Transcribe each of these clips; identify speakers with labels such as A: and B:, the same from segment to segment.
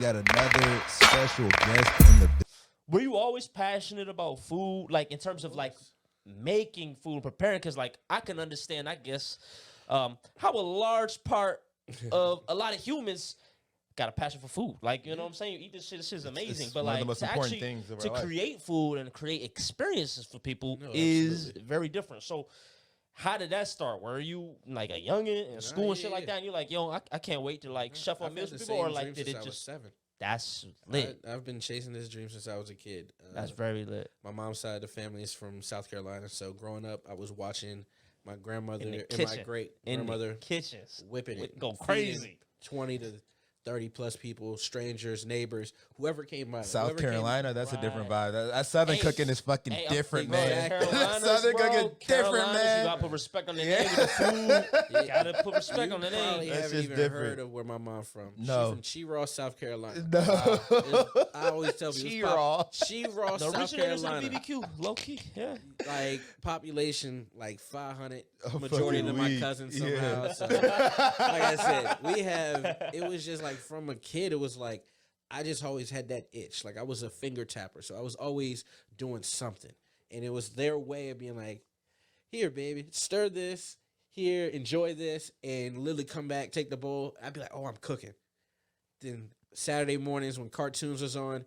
A: got another special guest in the.
B: Were you always passionate about food, like in terms of like making food, preparing? Because like I can understand, I guess, how a large part of a lot of humans got a passion for food. Like, you know what I'm saying? You eat this shit, this shit is amazing.
A: It's
B: but
A: one
B: like
A: of the most
B: to
A: important
B: actually
A: things of
B: to
A: our life.
B: create food and create experiences for people
C: No,
B: is
C: absolutely.
B: very different. So how did that start? Were you like a youngin' in school and shit like that? And you're like, yo, I can't wait to like chef on
C: I've
B: meals
C: had
B: for
C: the
B: people, or
C: same
B: like
C: dream
B: did
C: since
B: it
C: I was
B: just
C: 7.
B: that's lit?
C: I've been chasing this dream since I was a kid.
B: That's very lit.
C: My mom's side of the family is from South Carolina, so growing up, I was watching my grandmother
B: In the
C: and my
B: kitchen.
C: great
B: In
C: grandmother
B: the kitchens,
C: whipping it,
B: go
C: feeding
B: crazy.
C: 20 to 30 plus people, strangers, neighbors, whoever came by.
A: South
C: whoever came-
A: Carolina, that's a different
B: Right.
A: vibe. That Southern
B: Hey,
A: cooking is fucking
B: Hey,
A: different,
B: bro,
A: man.
B: Carolinas,
A: Southern
B: bro,
A: cooking different,
B: Carolinas,
A: man.
B: You gotta put respect on the
A: Yeah.
B: name of the food.
C: Yeah.
B: You gotta put respect
C: You
B: on the
C: probably
B: name.
A: That's
C: haven't
A: just
C: even
A: different.
C: heard of where my mom's from.
A: No.
C: She's from Cheraw, South Carolina.
A: No.
C: I always tell people
A: Cheraw.
C: Cheraw,
B: The
C: South
B: originators of
C: Carolina.
B: BBQ, low key, yeah.
C: Like population, like 500.
A: Oh,
C: Majority of
A: fucking
C: my
A: weak.
C: cousins
A: Yeah.
C: somehow. So, like I said, we have. It was just like from a kid. It was like I just always had that itch. Like I was a finger tapper, so I was always doing something, and it was their way of being like, "Here, baby, stir this. Here, enjoy this," and literally come back, take the bowl. I'd be like, "Oh, I'm cooking." Then Saturday mornings when cartoons was on,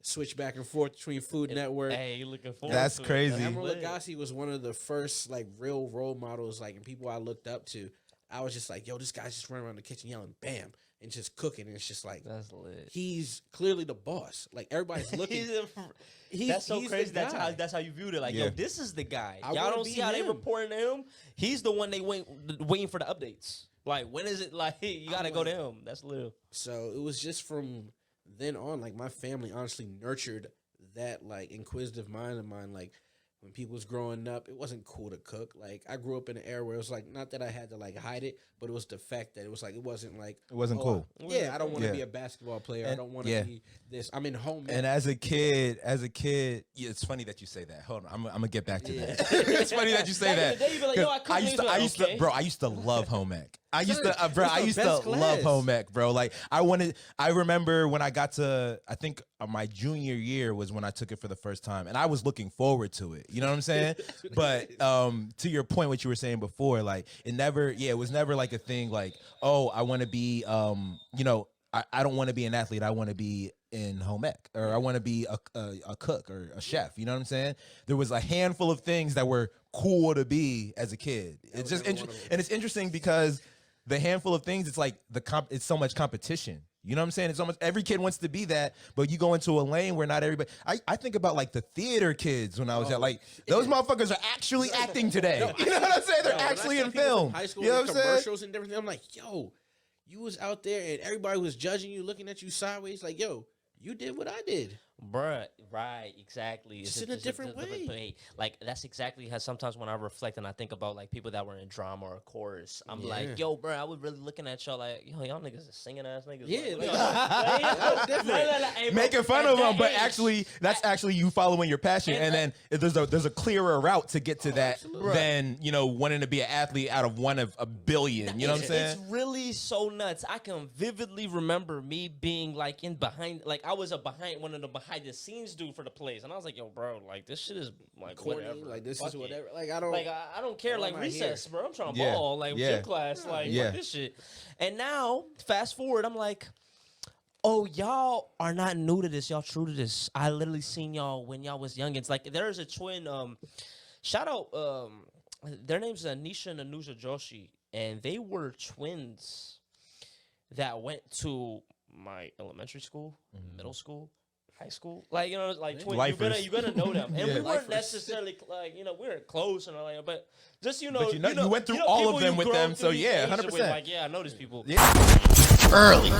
C: switch back and forth between Food Network.
B: Hey, you looking forward
A: That's
B: to it.
A: crazy.
C: Admiral
B: lit.
C: Lagasse was one of the first like real role models, like, and people I looked up to. I was just like, yo, this guy's just running around the kitchen yelling, bam, and just cooking. And it's just like,
B: That's lit.
C: he's clearly the boss. Like everybody's looking.
B: That's so
C: he's
B: crazy.
C: the guy.
B: That's how you viewed it. Like,
A: Yeah.
B: yo, this is the guy.
C: I
B: Y'all
C: wanna
B: don't
C: be
B: see how they
C: him.
B: reporting to him. He's the one they waiting for the updates. Like, when is it? Like, you gotta go to him. That's lit.
C: So it was just from then on, like my family honestly nurtured that like inquisitive mind of mine. Like when people was growing up, it wasn't cool to cook. Like I grew up in an era where it was like not that I had to like hide it, but it was the fact that it was like it wasn't like
A: It wasn't
C: oh,
A: cool.
C: Yeah, I don't want to
A: Yeah.
C: be a basketball player. I
A: And-
C: don't want to
A: yeah.
C: be this. I'm in home.
A: And as a kid, yeah, it's funny that you say that. Hold on, I'm gonna get back to
C: Yeah.
A: that. It's funny that you say
B: Back in
A: that.
B: the day, you'd be like, yo, I
A: 'Cause
B: cook these, like, okay.
A: I used to love home ec. I used
C: Son,
A: to, bro,
C: it's
A: I
C: the
A: used to
C: best
A: love
C: class.
A: home ec, bro. Like, I remember when I got to, I think my junior year was when I took it for the first time, and I was looking forward to it. You know what I'm saying? But to your point, what you were saying before, like, it was never like a thing like, oh, I want to be, you know, I don't want to be an athlete. I want to be in home ec, or I want to be a cook or a chef. You know what I'm saying? There was a handful of things that were cool to be as a kid. It's
C: was
A: just
C: never one of them.
A: and it's interesting because the handful of things, it's like it's so much competition. You know what I'm saying? It's almost every kid wants to be that, but you go into a lane where not everybody. I think about like the theater kids when I was at like those motherfuckers are actually acting today. You know what I'm saying? They're
C: Yo, when I
A: actually
C: see
A: in
C: people from
A: film.
C: high school,
A: You know
C: in
A: what I'm saying?
C: commercials and different things. I'm like, yo, you was out there and everybody was judging you, looking at you sideways. Like, yo, you did what I did.
B: Bruh, right, exactly.
C: Just in a different way.
B: Like, that's exactly how sometimes when I reflect and I think about, like, people that were in drama or chorus, I'm
C: Yeah.
B: like, yo, bruh, I was really looking at y'all like, yo, y'all niggas is singing ass niggas.
C: Yeah,
B: Like,
C: like-
B: like,
C: different.
B: hey, bro,
A: Making fun
B: at
A: of them,
B: that
A: but
B: age,
A: actually, that's actually you following your passion, and then there's a clearer route to get to that
C: absolutely.
A: than wanting to be an athlete out of one of a billion. You know what I'm saying?
B: It's really so nuts. I can vividly remember me being like I was behind one of the behind the scenes dude for the plays, and I was like, yo, bro, like this shit is like
C: Corny,
B: whatever.
C: like this
B: Fuck
C: is
B: it.
C: whatever. Like I don't.
B: Like I don't care.
C: Why
B: Like
C: am I
B: recess,
C: here?
B: bro. I'm trying to
A: Yeah,
B: ball. Like
A: yeah.
B: gym class. Like
A: Yeah.
B: fuck this shit. And now, fast forward, I'm like, oh, y'all are not new to this. Y'all true to this. I literally seen y'all when y'all was youngins. Like there's a twin. Shout out. Their names Anisha and Anuja Joshi, and they were twins that went to my elementary school, middle school, high school. Like, you know, like twins.
A: Lifers.
B: You're gonna know them. And
A: Yeah.
B: we weren't
C: Lifers.
B: necessarily like, we weren't close and all that, but just
A: But you went through all
B: people
A: of them
B: you
A: with
B: grow
A: them,
B: through
A: so
B: these
A: yeah,
B: ages with,
A: 100%.
B: Like, yeah, I know these people.
A: Yeah.
D: Early.